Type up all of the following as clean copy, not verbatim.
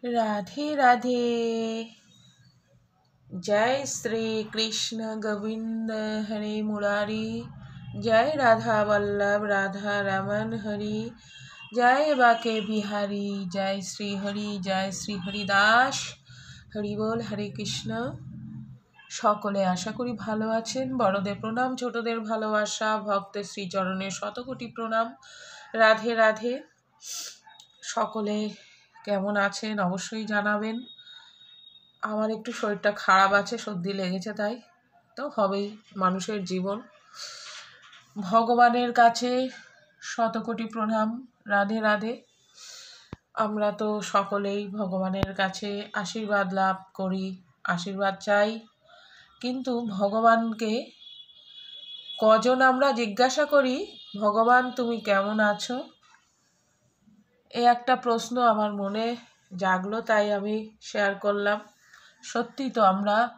राधे राधे। जय श्री कृष्ण गोविंद हरे मुरारी। जय राधा वल्लभ राधा रमन हरि। जय बाके बिहारी। जय श्री हरिदास। हरि बोल। हरे कृष्ण। সকলে আশা করি ভালো আছেন। বড়দের প্রণাম, ছোটদের ভালোবাসা, ভক্তের শ্রীচরণে শতকোটি প্রণাম। রাধে রাধে। সকলে কেমন আছেন অবশ্যই জানাবেন। আমার একটু শরীরটা খারাপ আছে, সর্দি লেগেছে, তাই তো হবেই, মানুষের জীবন। ভগবানের কাছে শতকোটি প্রণাম। রাধে রাধে। আমরা তো সকলেই ভগবানের কাছে আশীর্বাদ লাভ করি, আশীর্বাদ চাই, কিন্তু ভগবানকে কজন আমরা জিজ্ঞাসা করি, ভগবান তুমি কেমন আছো? এ একটা প্রশ্ন আমার মনে জাগলো, তাই আমি শেয়ার করলাম। সত্যি তো, আমরা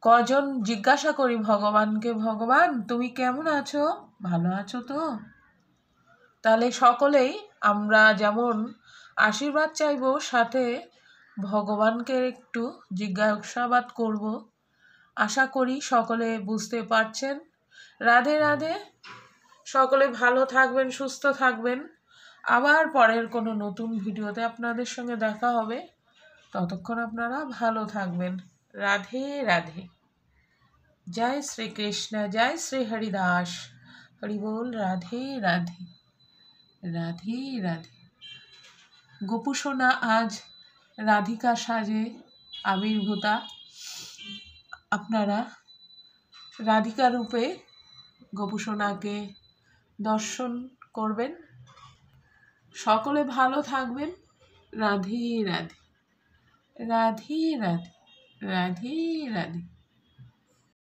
কজন জিজ্ঞাসা করি ভগবানকে, ভগবান তুমি কেমন আছো, ভালো আছো তো? তাহলে সকলেই আমরা যেমন আশীর্বাদ চাইব, সাথে ভগবানকে একটু জিজ্ঞাসাবাদ করব। আশা করি সকলে বুঝতে পারছেন। রাধে রাধে। সকলে ভালো থাকবেন, সুস্থ থাকবেন। আবার পরের কোনো নতুন ভিডিওতে আপনাদের সঙ্গে দেখা হবে। ততক্ষণ আপনারা ভালো থাকবেন। রাধে রাধে। জয় শ্রীকৃষ্ণ। জয় শ্রী হরিদাস। হরি বল। রাধে রাধে। রাধে রাধে। গোপু সোনা আজ রাধিকা সাজে আবির্ভূতা। আপনারা রাধিকা রূপে গোপু সোনাকে দর্শন করবেন। সকলে ভালো থাকবেন। রাধে রাধে। রাধে রাধে। রাধে রাধে।